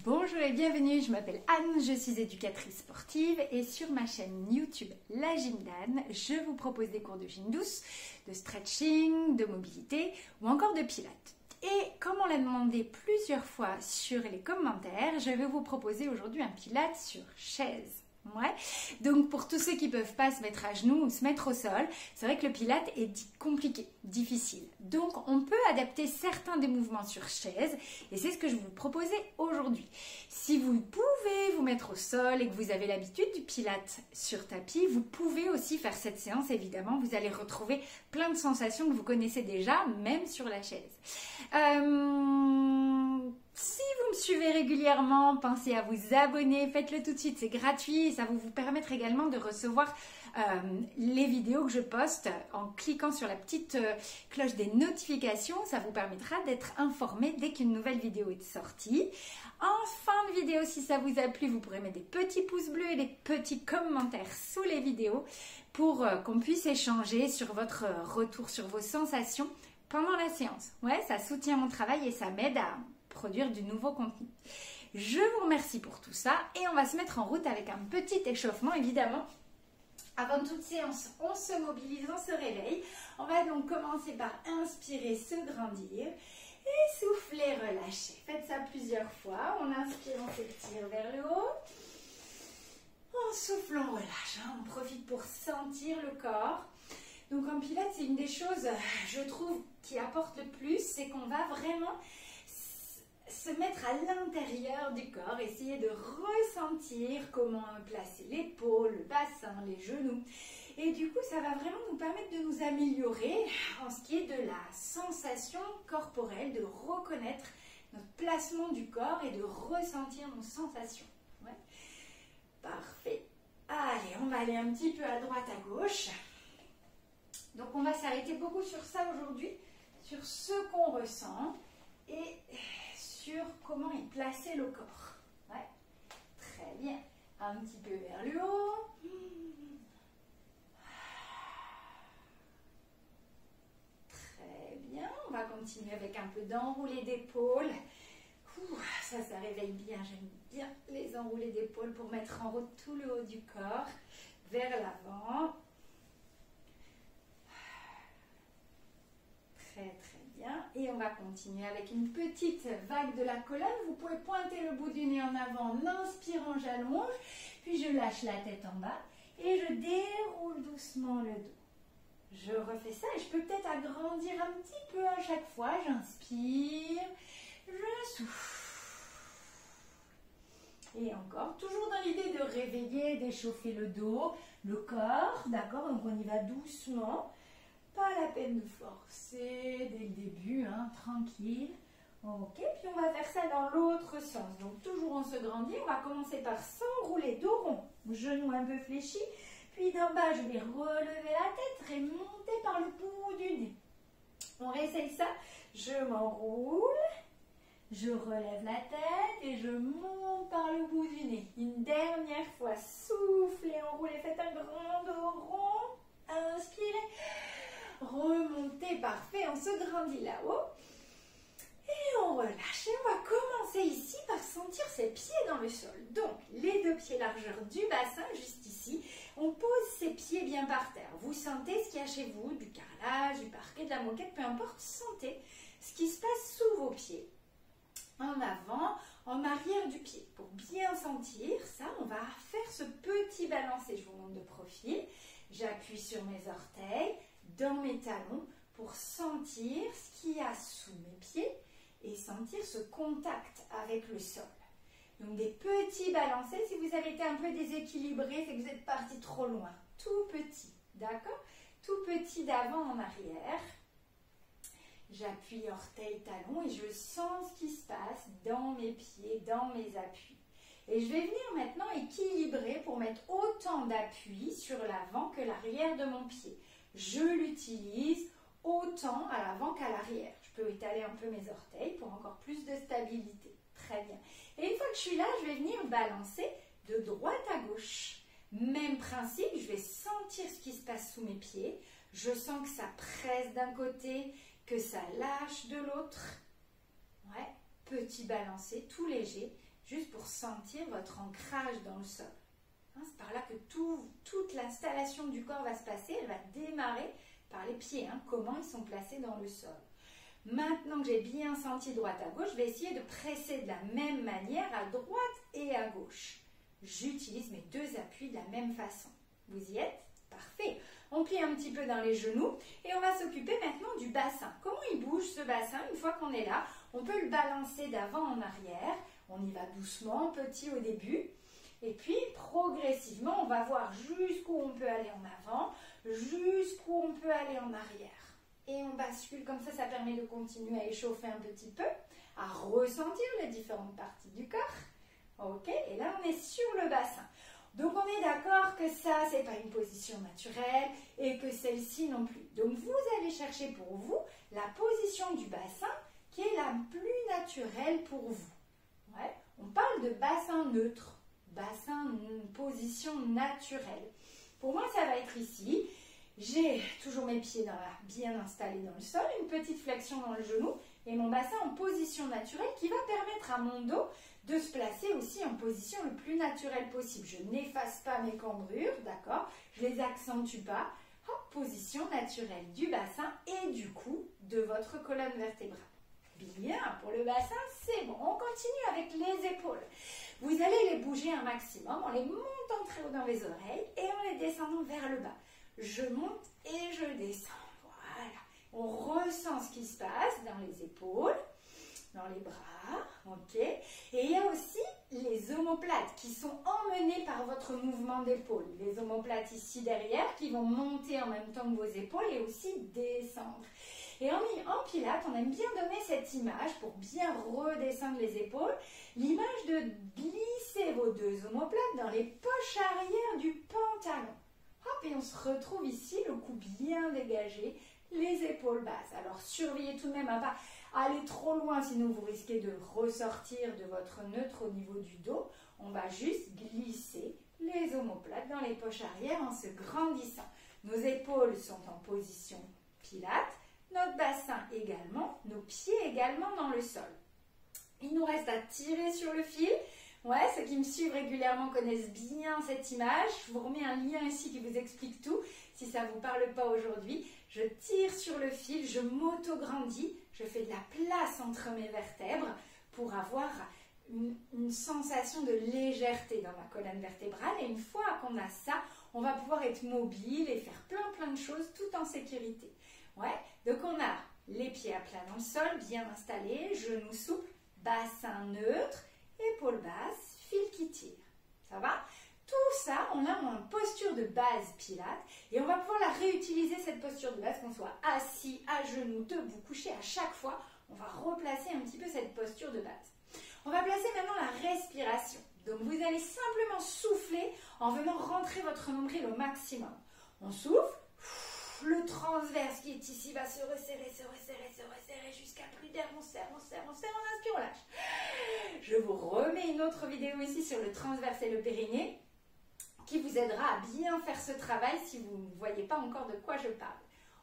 Bonjour et bienvenue, je m'appelle Anne, je suis éducatrice sportive et sur ma chaîne YouTube La Gym d'Anne, je vous propose des cours de gym douce, de stretching, de mobilité ou encore de pilates. Et comme on l'a demandé plusieurs fois sur les commentaires, je vais vous proposer aujourd'hui un pilates sur chaise. Ouais. Donc pour tous ceux qui ne peuvent pas se mettre à genoux ou se mettre au sol, c'est vrai que le pilates est compliqué, difficile. Donc on peut adapter certains des mouvements sur chaise et c'est ce que je vais vous proposer aujourd'hui. Si vous pouvez vous mettre au sol et que vous avez l'habitude du pilates sur tapis, vous pouvez aussi faire cette séance évidemment. Vous allez retrouver plein de sensations que vous connaissez déjà, même sur la chaise. Si vous me suivez régulièrement, pensez à vous abonner, faites-le tout de suite, c'est gratuit et ça va vous permettre également de recevoir les vidéos que je poste en cliquant sur la petite cloche des notifications. Ça vous permettra d'être informé dès qu'une nouvelle vidéo est sortie. En fin de vidéo, si ça vous a plu, vous pourrez mettre des petits pouces bleus et des petits commentaires sous les vidéos pour qu'on puisse échanger sur votre retour, sur vos sensations pendant la séance. Ouais, ça soutient mon travail et ça m'aide à produire du nouveau contenu. Je vous remercie pour tout ça et on va se mettre en route avec un petit échauffement évidemment. Avant toute séance, on se mobilise, on se réveille. On va donc commencer par inspirer, se grandir et souffler, relâcher. Faites ça plusieurs fois. On inspire, on s'étire vers le haut. On souffle, on relâche. On profite pour sentir le corps. Donc en pilates, c'est une des choses, je trouve, qui apporte le plus, c'est qu'on va vraiment se mettre à l'intérieur du corps, essayer de ressentir comment placer l'épaule, le bassin, les genoux. Et du coup, ça va vraiment nous permettre de nous améliorer en ce qui est de la sensation corporelle, de reconnaître notre placement du corps et de ressentir nos sensations. Ouais. Parfait. Allez, on va aller un petit peu à droite, à gauche. Donc, on va s'arrêter beaucoup sur ça aujourd'hui, sur ce qu'on ressent et sur comment y placer le corps. Ouais. Très bien. Un petit peu vers le haut. Très bien. On va continuer avec un peu d'enroulé d'épaule. Ça réveille bien. J'aime bien les enroulés d'épaule pour mettre en route tout le haut du corps vers l'avant. Très bien. Et on va continuer avec une petite vague de la colonne. Vous pouvez pointer le bout du nez en avant en inspirant, j'allonge. Puis je lâche la tête en bas et je déroule doucement le dos. Je refais ça et je peux peut-être agrandir un petit peu à chaque fois. J'inspire, je souffle. Et encore, toujours dans l'idée de réveiller, d'échauffer le dos, le corps. D'accord? Donc on y va doucement. Pas la peine de forcer dès le début, hein, tranquille. Ok, puis on va faire ça dans l'autre sens. Donc toujours on se grandit, on va commencer par s'enrouler dos rond, genou un peu fléchi. Puis d'en bas, je vais relever la tête et monter par le bout du nez. On réessaye ça. Je m'enroule, je relève la tête et je monte par le bout du nez. Une dernière fois, soufflez, enroulez, faites un grand dos rond. Inspirez. Remontez, parfait, on se grandit là-haut et on relâche. Et on va commencer ici par sentir ses pieds dans le sol. Donc, les deux pieds largeur du bassin, juste ici. On pose ses pieds bien par terre. Vous sentez ce qu'il y a chez vous, du carrelage, du parquet, de la moquette, peu importe. Sentez ce qui se passe sous vos pieds. En avant, en arrière du pied. Pour bien sentir ça, on va faire ce petit balancé. Je vous montre de profil. J'appuie sur mes orteils, dans mes talons pour sentir ce qu'il y a sous mes pieds et sentir ce contact avec le sol. Donc des petits balancés. Si vous avez été un peu déséquilibré, c'est que vous êtes parti trop loin. Tout petit, d'accord? Tout petit d'avant en arrière. J'appuie orteil, talon et je sens ce qui se passe dans mes pieds, dans mes appuis. Et je vais venir maintenant équilibrer pour mettre autant d'appui sur l'avant que l'arrière de mon pied. Je l'utilise autant à l'avant qu'à l'arrière. Je peux étaler un peu mes orteils pour encore plus de stabilité. Très bien. Et une fois que je suis là, je vais venir balancer de droite à gauche. Même principe, je vais sentir ce qui se passe sous mes pieds. Je sens que ça presse d'un côté, que ça lâche de l'autre. Ouais, petit balancé, tout léger. juste pour sentir votre ancrage dans le sol. Hein, c'est par là que toute l'installation du corps va se passer. Elle va démarrer par les pieds, hein, comment ils sont placés dans le sol. Maintenant que j'ai bien senti droite à gauche, je vais essayer de presser de la même manière à droite et à gauche. J'utilise mes deux appuis de la même façon. Vous y êtes? Parfait. On plie un petit peu dans les genoux et on va s'occuper maintenant du bassin. Comment il bouge ce bassin? Une fois qu'on est là, on peut le balancer d'avant en arrière. On y va doucement, petit au début. Et puis, progressivement, on va voir jusqu'où on peut aller en avant, jusqu'où on peut aller en arrière. Et on bascule comme ça permet de continuer à échauffer un petit peu, à ressentir les différentes parties du corps. Ok, et là on est sur le bassin. Donc on est d'accord que ça, c'est pas une position naturelle et que celle-ci non plus. Donc vous allez chercher pour vous la position du bassin qui est la plus naturelle pour vous. Ouais, on parle de bassin neutre, bassin, position naturelle. Pour moi, ça va être ici. J'ai toujours mes pieds bien installés dans le sol, une petite flexion dans le genou et mon bassin en position naturelle qui va permettre à mon dos de se placer aussi en position le plus naturelle possible. Je n'efface pas mes cambrures, d'accord? Je les accentue pas. Hop, position naturelle du bassin et du cou de votre colonne vertébrale. Bien, pour le bassin, c'est bon. On continue avec les épaules. Vous allez les bouger un maximum en les montant très haut dans les oreilles et en les descendant vers le bas. Je monte et je descends. Voilà. On ressent ce qui se passe dans les épaules, dans les bras. Ok. Et il y a aussi les omoplates qui sont emmenées par votre mouvement d'épaule. Les omoplates ici derrière qui vont monter en même temps que vos épaules et aussi descendre. Et en pilates, on aime bien donner cette image pour bien redescendre les épaules. L'image de glisser vos deux omoplates dans les poches arrière du pantalon. Hop, et on se retrouve ici, le cou bien dégagé, les épaules basses. Alors, surveillez tout de même à ne pas aller trop loin, sinon vous risquez de ressortir de votre neutre au niveau du dos. On va juste glisser les omoplates dans les poches arrière en se grandissant. Nos épaules sont en position pilates, notre bassin également, nos pieds également dans le sol. Il nous reste à tirer sur le fil. Ouais, ceux qui me suivent régulièrement connaissent bien cette image. Je vous remets un lien ici qui vous explique tout. Si ça ne vous parle pas aujourd'hui, je tire sur le fil, je m'auto-grandis, je fais de la place entre mes vertèbres pour avoir une sensation de légèreté dans ma colonne vertébrale. Et une fois qu'on a ça, on va pouvoir être mobile et faire plein de choses tout en sécurité. Ouais, donc on a les pieds à plat dans le sol, bien installés, genoux souples, bassin neutre, épaules basses, fil qui tire. Ça va? Tout ça, on l'a en posture de base pilates et on va pouvoir la réutiliser cette posture de base, qu'on soit assis, à genoux, debout, couché, à chaque fois, on va replacer un petit peu cette posture de base. On va placer maintenant la respiration. Donc vous allez simplement souffler en venant rentrer votre nombril au maximum. On souffle, le transverse qui est ici va se resserrer jusqu'à plus d'air. On serre, on inspire, on lâche. Je vous remets une autre vidéo ici sur le transverse et le périnée qui vous aidera à bien faire ce travail si vous ne voyez pas encore de quoi je parle.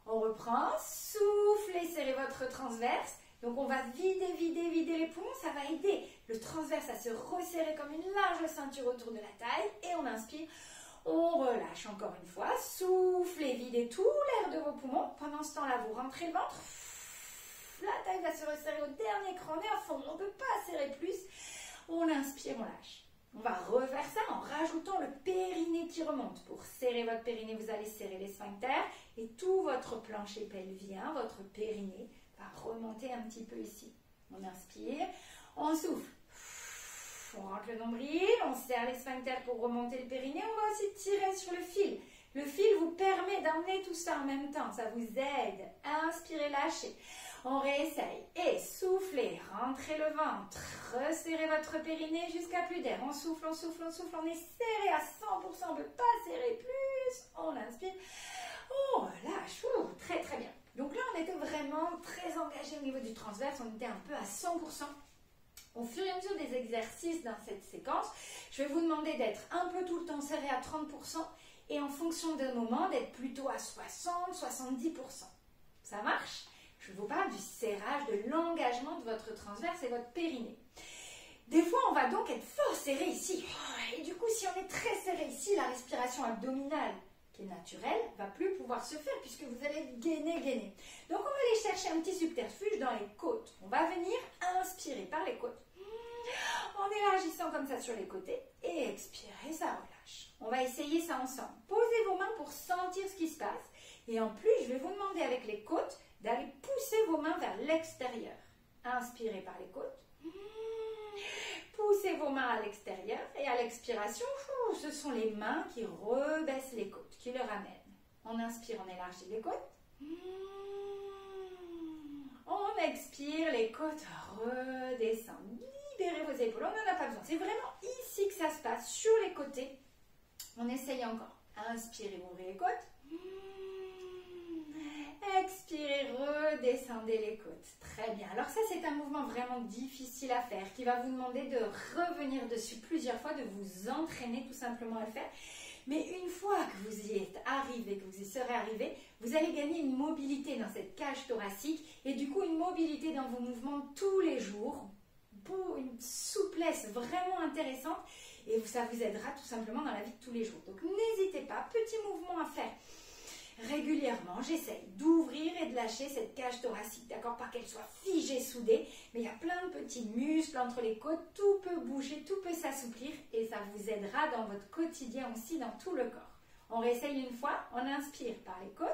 On reprend, soufflez, serrez votre transverse. Donc on va vider les poumons, ça va aider le transverse à se resserrer comme une large ceinture autour de la taille. Et on inspire, on relâche encore une fois, soufflez, videz tout l'air de vos poumons. Pendant ce temps-là, vous rentrez le ventre, la taille va se resserrer au dernier cran, on est à fond, on ne peut pas serrer plus. On inspire, on lâche. On va refaire ça en rajoutant le périnée qui remonte. Pour serrer votre périnée, vous allez serrer les sphincters et tout votre plancher pelvien, votre périnée, va remonter un petit peu ici. On inspire, on souffle. On rentre le nombril, on serre les sphincters pour remonter le périnée. On va aussi tirer sur le fil. Le fil vous permet d'emmener tout ça en même temps. Ça vous aide. Inspirez, lâchez. On réessaye. Et soufflez, rentrez le ventre. Resserrez votre périnée jusqu'à plus d'air. On souffle, on souffle, on souffle. On est serré à 100%. On ne peut pas serrer plus. On inspire. On relâche. Très très bien. Donc là, on était vraiment très engagé au niveau du transverse. On était un peu à 100%. Au fur et à mesure des exercices dans cette séquence, je vais vous demander d'être un peu tout le temps serré à 30% et en fonction d'un moment, d'être plutôt à 60-70%. Ça marche? Je vous parle du serrage, de l'engagement de votre transverse et votre périnée. Des fois, on va donc être fort serré ici. Et du coup, si on est très serré ici, la respiration abdominale, qui est naturelle, va plus pouvoir se faire puisque vous allez gainer. Donc, on va aller chercher un petit subterfuge dans les côtes. On va venir inspirer par les côtes, en élargissant comme ça sur les côtés, et expirer, ça relâche. On va essayer ça ensemble. Posez vos mains pour sentir ce qui se passe. Et en plus, je vais vous demander avec les côtes d'aller pousser vos mains vers l'extérieur. Inspirez par les côtes. Poussez vos mains à l'extérieur et à l'expiration, ce sont les mains qui rebaissent les côtes, qui le ramènent. On inspire, on élargit les côtes. On expire, les côtes redescendent. Libérez vos épaules, on n'en a pas besoin. C'est vraiment ici que ça se passe, sur les côtés. On essaye encore. Inspirez, ouvrez les côtes. Expirez, redescendez les côtes. Très bien. Alors ça, c'est un mouvement vraiment difficile à faire qui va vous demander de revenir dessus plusieurs fois, de vous entraîner tout simplement à le faire. Mais une fois que vous y êtes arrivé, que vous y serez arrivé, vous allez gagner une mobilité dans cette cage thoracique et du coup une mobilité dans vos mouvements tous les jours, une souplesse vraiment intéressante et ça vous aidera tout simplement dans la vie de tous les jours. Donc n'hésitez pas, petit mouvement à faire. Régulièrement, j'essaye d'ouvrir et de lâcher cette cage thoracique, d'accord, pas qu'elle soit figée, soudée, mais il y a plein de petits muscles entre les côtes, tout peut bouger, tout peut s'assouplir et ça vous aidera dans votre quotidien aussi, dans tout le corps. On réessaye une fois, on inspire par les côtes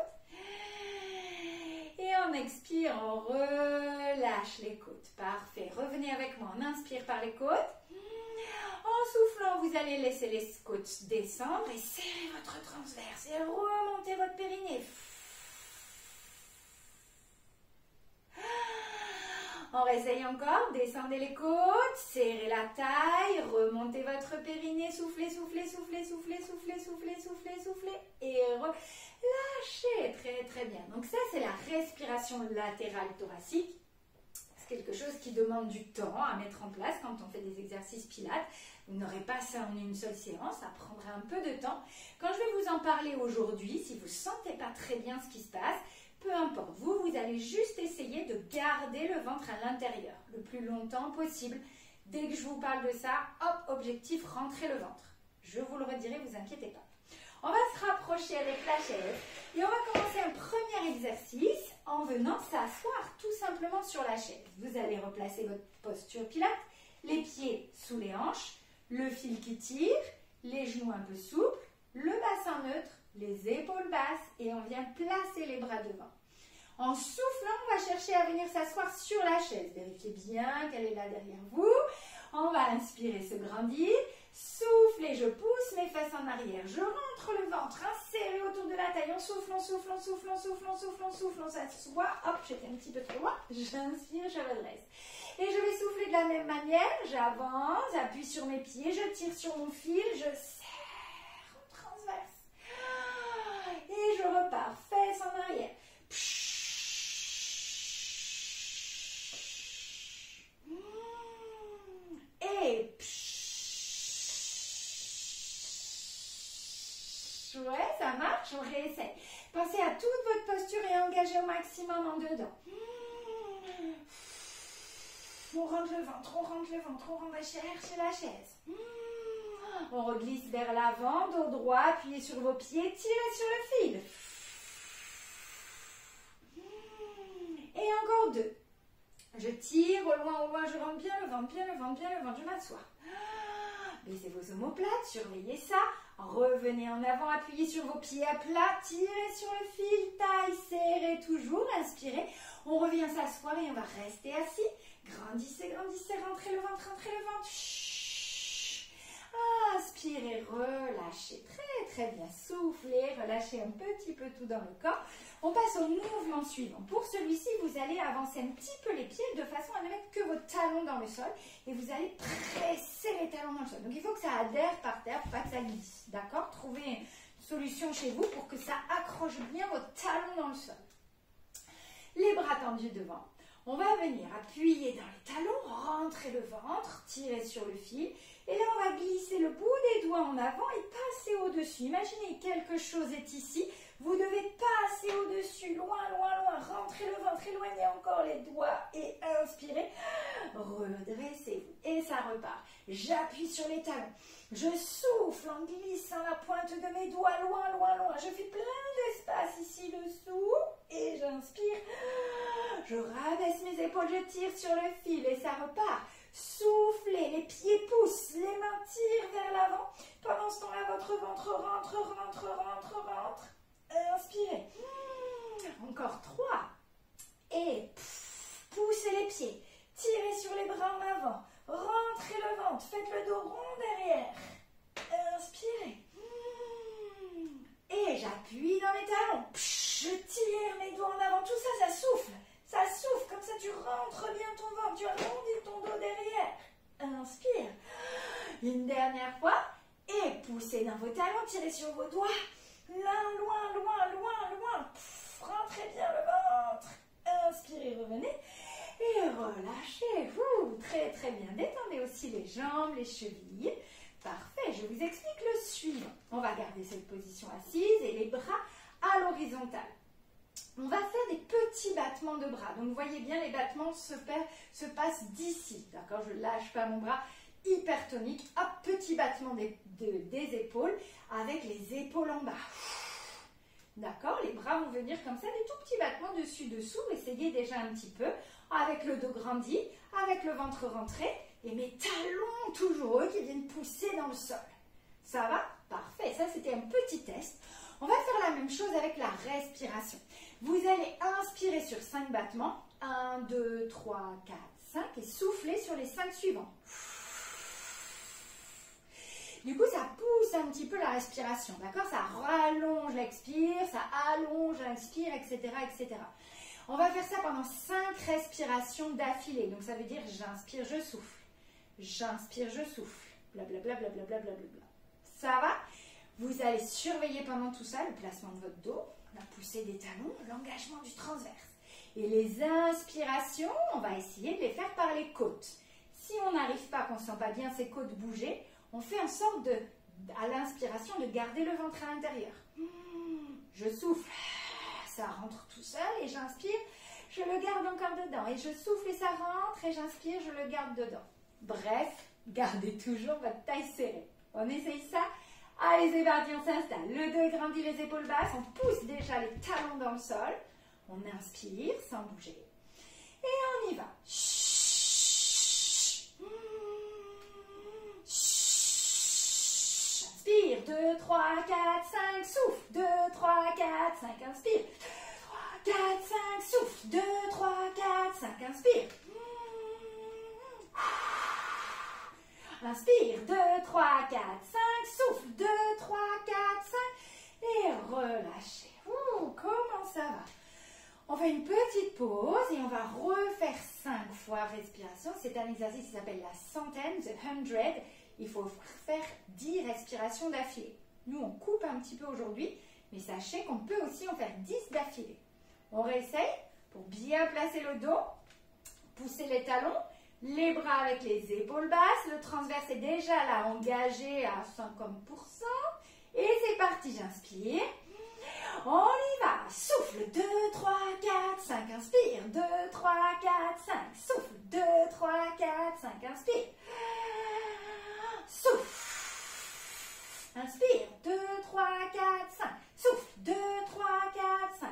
et on expire, on relâche les côtes. Parfait, revenez avec moi, on inspire par les côtes. En soufflant, vous allez laisser les côtes descendre et serrer votre transverse et remonter votre périnée. On réessaye encore, descendez les côtes, serrez la taille, remontez votre périnée, soufflez, soufflez, soufflez, soufflez, soufflez, soufflez, soufflez, soufflez et lâchez. Très très bien. Donc ça, c'est la respiration latérale thoracique. Quelque chose qui demande du temps à mettre en place quand on fait des exercices pilates. Vous n'aurez pas ça en une seule séance, ça prendra un peu de temps. Quand je vais vous en parler aujourd'hui, si vous ne sentez pas très bien ce qui se passe, peu importe, vous allez juste essayer de garder le ventre à l'intérieur le plus longtemps possible. Dès que je vous parle de ça, hop, objectif, rentrez le ventre. Je vous le redirai, vous inquiétez pas. On va se rapprocher avec la chaise et on va commencer un premier exercice en venant s'asseoir tout simplement sur la chaise. Vous allez replacer votre posture pilates, les pieds sous les hanches, le fil qui tire, les genoux un peu souples, le bassin neutre, les épaules basses et on vient placer les bras devant. En soufflant, on va chercher à venir s'asseoir sur la chaise. Vérifiez bien qu'elle est là derrière vous. On va inspirer, se grandir. Soufflez, je pousse mes fesses en arrière. Je rentre le ventre, serré autour de la taille. On souffle, on souffle, on souffle, on souffle, on souffle, on souffle, on s'assoit. Hop, j'étais un petit peu trop loin. J'inspire, je redresse. Et je vais souffler de la même manière. J'avance, j'appuie sur mes pieds, je tire sur mon fil, je serre en transverse. Et je repars, fesses en arrière. Et ouais, ça marche, on réessaye. Pensez à toute votre posture et engagez au maximum en dedans. On rentre le ventre, on rentre le ventre, on va chercher la chaise. On reglisse vers l'avant, dos droit, appuyez sur vos pieds, tirez sur le fil. Et encore deux. Je tire au loin, je rentre bien le ventre, bien le ventre, bien le ventre, je m'assois. Baissez vos omoplates, surveillez ça. Revenez en avant, appuyez sur vos pieds à plat, tirez sur le fil, taille serrée toujours, inspirez. On revient s'asseoir et on va rester assis. Grandissez, grandissez, rentrez le ventre, rentrez le ventre. Chut. Inspirez, relâchez. Très très bien. Soufflez, relâchez un petit peu tout dans le corps. On passe au mouvement suivant. Pour celui-ci, vous allez avancer un petit peu les pieds de façon à ne mettre que vos talons dans le sol et vous allez presser les talons dans le sol. Donc il faut que ça adhère par terre pour pas que ça glisse. D'accord? Trouvez une solution chez vous pour que ça accroche bien vos talons dans le sol. Les bras tendus devant. On va venir appuyer dans les talons, rentrer le ventre, tirer sur le fil. Et là, on va glisser le bout des doigts en avant et passer au-dessus. Imaginez quelque chose est ici. Vous devez passer au-dessus, loin, loin, loin. Rentrez le ventre, éloignez encore les doigts et inspirez. Redressez-vous et ça repart. J'appuie sur les talons. Je souffle en glissant la pointe de mes doigts loin, loin, loin. Je fais plein d'espace ici dessous et j'inspire. Je rabaisse mes épaules, je tire sur le fil et ça repart. Soufflez, les pieds poussent, les mains tirent vers l'avant. Pendant ce temps-là, votre ventre rentre, rentre, rentre, rentre. Inspirez. Encore 3. Et poussez les pieds. Tirez sur les bras en avant. Rentrez le ventre. Faites le dos rond derrière. Inspirez. Et j'appuie dans les talons. Je tire mes doigts en avant. Tout ça, ça souffle. Ça souffle. Comme ça, tu rentres bien ton ventre. Tu arrondis ton dos derrière. Inspire. Une dernière fois. Et poussez dans vos talons. Tirez sur vos doigts. Loin, loin, loin, loin, loin. Rentrez bien le ventre. Inspirez, revenez. Et relâchez. Très, très bien. Détendez aussi les jambes, les chevilles. Parfait. Je vous explique le suivant. On va garder cette position assise et les bras à l'horizontale. On va faire des petits battements de bras. Donc, vous voyez bien, les battements se passent d'ici. D'accord? Je ne lâche pas mon bras. Hyper tonique. Hop, petit battement des épaules avec les épaules en bas. D'accord? Les bras vont venir comme ça, des tout petits battements dessus-dessous. Essayez déjà un petit peu avec le dos grandi, avec le ventre rentré et mes talons toujours eux qui viennent pousser dans le sol. Ça va? Parfait. Ça, c'était un petit test. On va faire la même chose avec la respiration. Vous allez inspirer sur 5 battements. 1, 2, 3, 4, 5 et souffler sur les 5 suivants. Du coup, ça pousse un petit peu la respiration, d'accord? Ça rallonge l'expire, ça allonge l'inspire, etc., etc. On va faire ça pendant 5 respirations d'affilée. Donc, ça veut dire j'inspire, je souffle. J'inspire, je souffle. Blablabla, blablabla, blablabla. Ça va? Vous allez surveiller pendant tout ça le placement de votre dos, la poussée des talons, l'engagement du transverse. Et les inspirations, on va essayer de les faire par les côtes. Si on n'arrive pas, qu'on ne sent pas bien ses côtes bouger, on fait en sorte à l'inspiration de garder le ventre à l'intérieur. Je souffle, ça rentre tout seul et j'inspire, je le garde encore dedans. Et je souffle et ça rentre et j'inspire, je le garde dedans. Bref, gardez toujours votre taille serrée. On essaye ça? Allez, c'est parti, on s'installe. Le dos est grandi, les épaules basses, on pousse déjà les talons dans le sol. On inspire sans bouger. Et on y va. Inspire, 2, 3, 4, 5, souffle, 2, 3, 4, 5, inspire, 2, 3, 4, 5, souffle, 2, 3, 4, 5, inspire. Inspire, 2, 3, 4, 5, souffle, 2, 3, 4, 5 et relâchez. Comment ça va? On fait une petite pause et on va refaire 5 fois respiration. C'est un exercice qui s'appelle la centaine, the 100. Il faut faire 10 respirations d'affilée. Nous, on coupe un petit peu aujourd'hui, mais sachez qu'on peut aussi en faire 10 d'affilée. On réessaye pour bien placer le dos, pousser les talons, les bras avec les épaules basses. Le transverse est déjà là, engagé à 50%. Et c'est parti, j'inspire. On y va. Souffle, 2, 3, 4, 5, inspire. 2, 3, 4, 5, souffle. 2, 3, 4, 5, inspire. Souffle. Inspire. 2, 3, 4, 5. Souffle. 2, 3, 4, 5.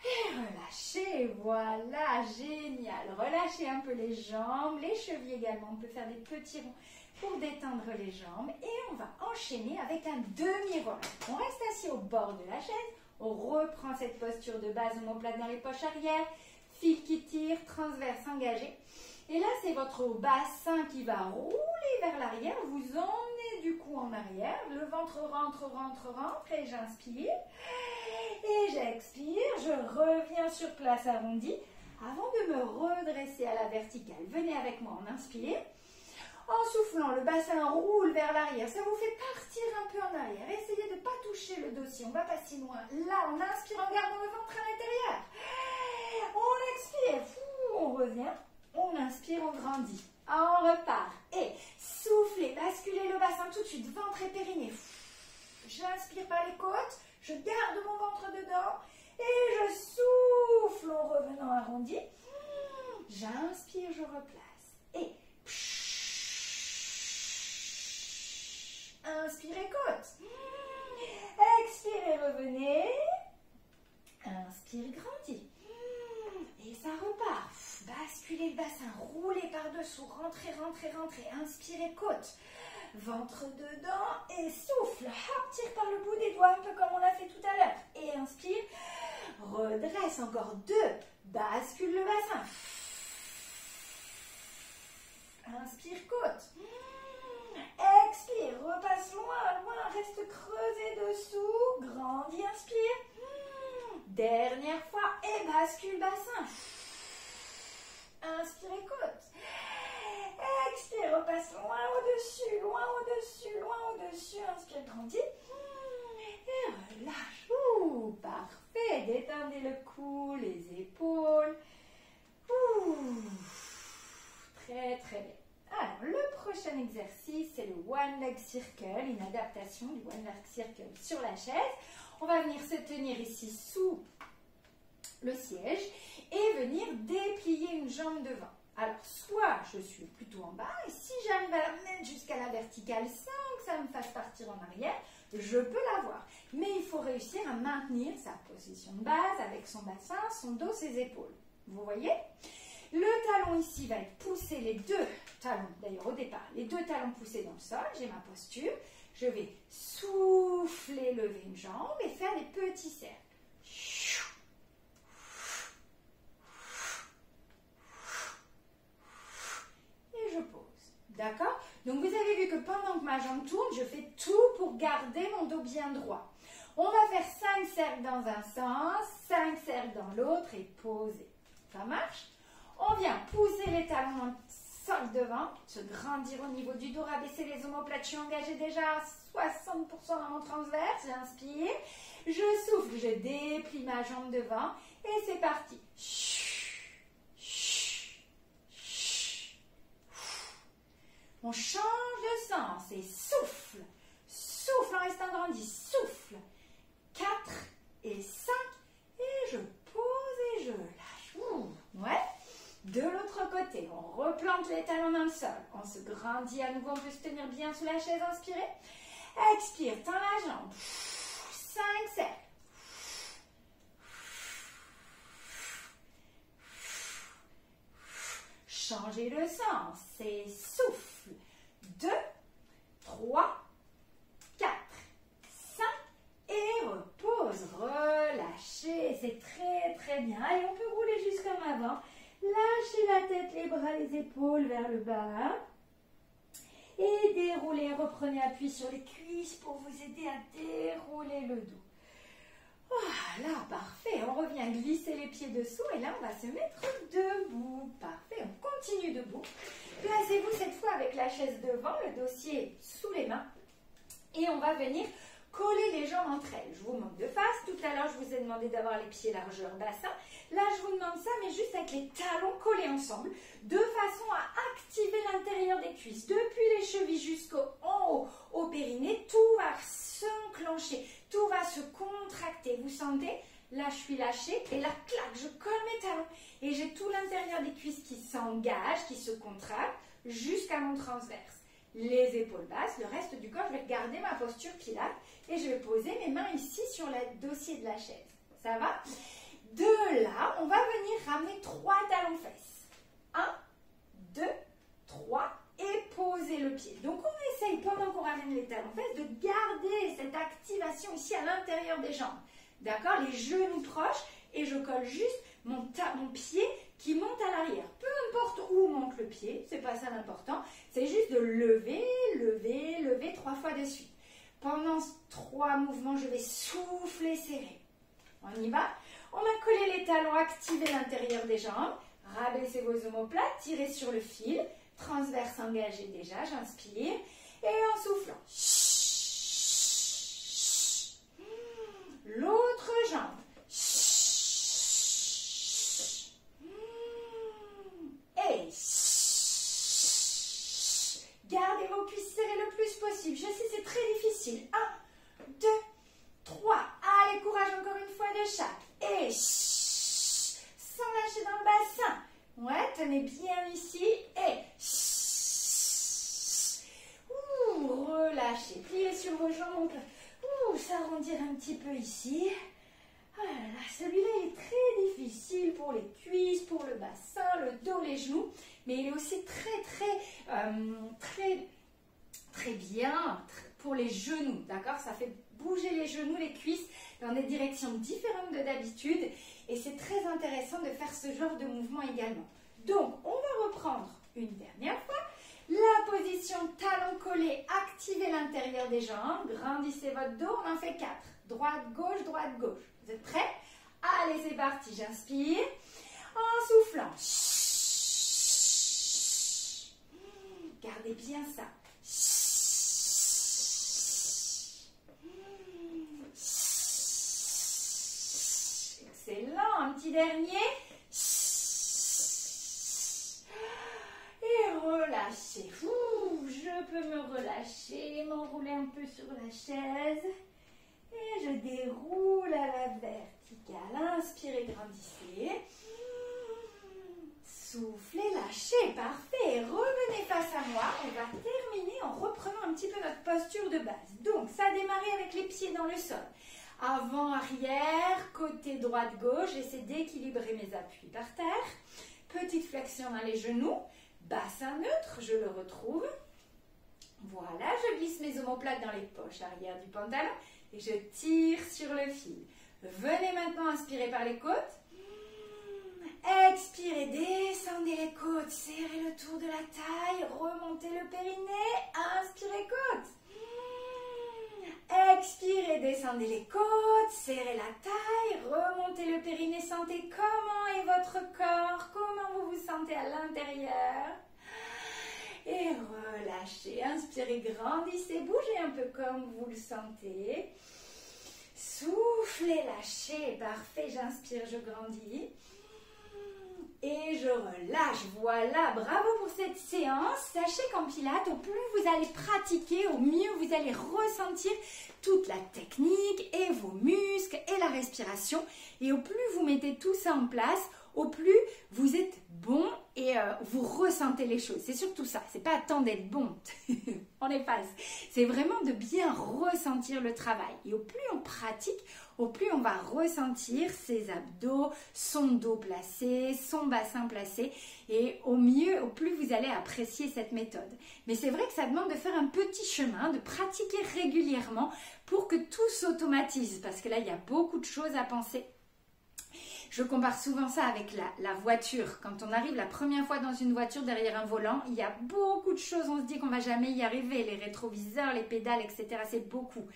Et relâchez. Voilà, génial. Relâchez un peu les jambes, les chevilles également. On peut faire des petits ronds pour détendre les jambes. Et on va enchaîner avec un demi-roll. On reste assis au bord de la chaise. On reprend cette posture de base, omoplate dans les poches arrière, fil qui tire, transverse engagé. Et là, c'est votre bassin qui va rouler vers l'arrière. Vous emmenez du coup en arrière. Le ventre rentre, rentre, rentre. Et j'inspire. Et j'expire. Je reviens sur place arrondie. Avant de me redresser à la verticale, venez avec moi, on inspire. En soufflant, le bassin roule vers l'arrière. Ça vous fait partir un peu en arrière. Essayez de ne pas toucher le dossier. On ne va pas si loin. Là, on inspire en gardant le ventre à l'intérieur. On expire. On revient. On inspire, on grandit. On repart. Et soufflez, basculez le bassin tout de suite. Ventre et périnée. J'inspire par les côtes. Je garde mon ventre dedans. Et je souffle en revenant arrondi. J'inspire, je replace. Et inspirez côte. Expirez, revenez. Inspire, grandis. Et ça repart. Basculez le bassin, roulez par-dessous, rentrez, rentrez, rentrez. Inspirez, côte. Ventre dedans et souffle. Hop, tire par le bout des doigts, un peu comme on l'a fait tout à l'heure. Et inspire. Redresse, encore 2. Bascule le bassin. Inspire, côte. Expire, repasse loin, loin, reste creusé dessous. Grandis, inspire. Dernière fois et bascule bassin. Inspirez, côte. Expire, repasse loin au-dessus, loin au-dessus, loin au-dessus. Inspire, grandis. Et relâche. Parfait. Détendez le cou, les épaules. Très, très bien. Alors, le prochain exercice, c'est le One Leg Circle, une adaptation du One Leg Circle sur la chaise. On va venir se tenir ici sous le siège et venir déplier une jambe devant. Alors, soit je suis plutôt en bas, et si j'arrive à la mettre jusqu'à la verticale sans que ça me fasse partir en arrière, je peux l'avoir. Mais il faut réussir à maintenir sa position de base avec son bassin, son dos, ses épaules. Vous voyez ? Le talon ici va être poussé, les 2 talons, d'ailleurs au départ, les 2 talons poussés dans le sol, j'ai ma posture. Je vais souffler, lever une jambe et faire des petits cercles. Et je pose. D'accord? Donc vous avez vu que pendant que ma jambe tourne, je fais tout pour garder mon dos bien droit. On va faire 5 cercles dans un sens, 5 cercles dans l'autre et poser. Ça marche? On vient pousser les talons dans le sol devant, se grandir au niveau du dos, rabaisser les omoplates. Je suis engagée déjà à 60% dans mon transverse. J'inspire, je souffle, je déplie ma jambe devant et c'est parti. On change de sens et souffle. Souffle en restant grandi. Souffle. 4 et 5 et je pose et je lâche. Ouais. De l'autre côté, on replante les talons dans le sol. On se grandit à nouveau, on peut se tenir bien sous la chaise, inspirez. Expire, tends la jambe. 5 cercles. Changez le sens et souffle. 2, 3, 4, 5 et repose. Relâchez, c'est très très bien. Allez, on peut rouler juste comme avant. Lâchez la tête, les bras, les épaules vers le bas. Et déroulez, reprenez appui sur les cuisses pour vous aider à dérouler le dos. Voilà, parfait. On revient glisser les pieds dessous et là, on va se mettre debout. Parfait, on continue debout. Placez-vous cette fois avec la chaise devant, le dossier sous les mains. Et on va venir coller les jambes entre elles. Je vous montre de face. Tout à l'heure, je vous ai demandé d'avoir les pieds largeur bassin. Là, je vous demande ça, mais juste avec les talons collés ensemble, de façon à activer l'intérieur des cuisses. Depuis les chevilles jusqu'en haut, au périnée, tout va s'enclencher, tout va se contracter. Vous sentez? Là, je suis lâchée et là, clac, je colle mes talons. Et j'ai tout l'intérieur des cuisses qui s'engage, qui se contracte jusqu'à mon transverse. Les épaules basses, le reste du corps, je vais garder ma posture pilate et je vais poser mes mains ici sur le dossier de la chaise. Ça va? De là, on va venir ramener 3 talons fesses. 1, 2, 3 et poser le pied. Donc on essaye, pendant qu'on ramène les talons fesses, de garder cette activation ici à l'intérieur des jambes. D'accord? Les genoux proches et je colle juste mon pied qui monte à l'arrière. Peu importe où monte le pied, c'est pas ça l'important. C'est juste de lever, lever, lever 3 fois de suite. Pendant 3 mouvements, je vais souffler, serrer. On y va? On a collé les talons, activé l'intérieur des jambes. Rabaissez vos omoplates, tirez sur le fil. Transverse engagé déjà, j'inspire. Et en soufflant. L'autre jambe. Et Allez, sans lâcher dans le bassin. Ouais, tenez bien ici et relâchez. Pliez sur vos jambes. S'arrondir un petit peu ici. Ah là là, celui-là il est très difficile pour les cuisses, pour le bassin, le dos, les genoux, mais il est aussi très bien pour les genoux, d'accord? Ça fait bouger les genoux, les cuisses dans des directions différentes de d'habitude et c'est très intéressant de faire ce genre de mouvement également. Donc, on va reprendre une dernière fois. La position talon collé, activez l'intérieur des jambes, grandissez votre dos, on en fait 4. Droite, gauche, droite, gauche. Vous êtes prêts? Allez, c'est parti, j'inspire. En soufflant. Gardez bien ça. Excellent, un petit dernier. Et relâchez. Je peux me relâcher, m'enrouler un peu sur la chaise. Et je déroule à la verticale. Inspirez, grandissez. Soufflez, lâchez. Parfait. Revenez face à moi. On va terminer en reprenant un petit peu notre posture de base. Donc, ça a démarré avec les pieds dans le sol. Avant, arrière, côté droite, gauche. J'essaie d'équilibrer mes appuis par terre. Petite flexion dans les genoux. Bassin neutre, je le retrouve. Voilà, je glisse mes omoplates dans les poches arrière du pantalon et je tire sur le fil. Venez maintenant inspirer par les côtes. Expirez, descendez les côtes, serrez le tour de la taille, remontez le périnée, inspirez côtes. Expirez, descendez les côtes, serrez la taille, remontez le périnée, sentez comment est votre corps, comment vous vous sentez à l'intérieur. Et relâchez, inspirez, grandissez, bougez un peu comme vous le sentez. Soufflez, lâchez, parfait, j'inspire, je grandis. Et je relâche, voilà, bravo pour cette séance. Sachez qu'en pilates, au plus vous allez pratiquer, au mieux vous allez ressentir toute la technique et vos muscles et la respiration. Et au plus vous mettez tout ça en place, au plus vous êtes bon et vous ressentez les choses. C'est surtout ça, c'est pas tant d'être bon, on est face. C'est vraiment de bien ressentir le travail. Et au plus on pratique, au plus on va ressentir ses abdos, son dos placé, son bassin placé. Et au mieux, au plus vous allez apprécier cette méthode. Mais c'est vrai que ça demande de faire un petit chemin, de pratiquer régulièrement pour que tout s'automatise. Parce que là, il y a beaucoup de choses à penser. Je compare souvent ça avec la voiture. Quand on arrive la première fois dans une voiture derrière un volant, il y a beaucoup de choses, on se dit qu'on ne va jamais y arriver. Les rétroviseurs, les pédales, etc. C'est beaucoup.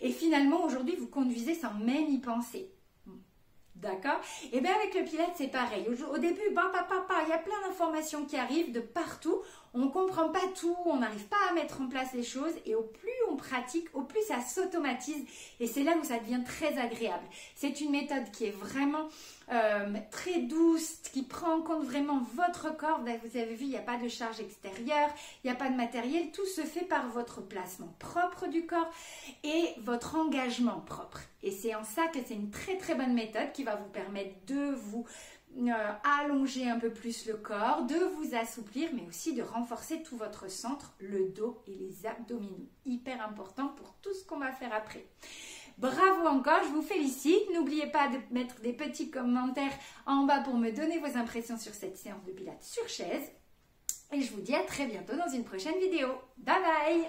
Et finalement, aujourd'hui, vous conduisez sans même y penser. D'accord? Et bien avec le pilates, c'est pareil. Au début, il y a plein d'informations qui arrivent de partout. On ne comprend pas tout, on n'arrive pas à mettre en place les choses. Et au plus on pratique, au plus ça s'automatise. Et c'est là où ça devient très agréable. C'est une méthode qui est vraiment très douce, qui prend en compte vraiment votre corps. Vous avez vu, il n'y a pas de charge extérieure, il n'y a pas de matériel. Tout se fait par votre placement propre du corps et votre engagement propre. Et c'est en ça que c'est une très très bonne méthode qui va vous permettre de vous allonger un peu plus le corps, de vous assouplir, mais aussi de renforcer tout votre centre, le dos et les abdominaux. Hyper important pour tout ce qu'on va faire après. Bravo encore, je vous félicite. N'oubliez pas de mettre des petits commentaires en bas pour me donner vos impressions sur cette séance de pilates sur chaise. Et je vous dis à très bientôt dans une prochaine vidéo. Bye bye!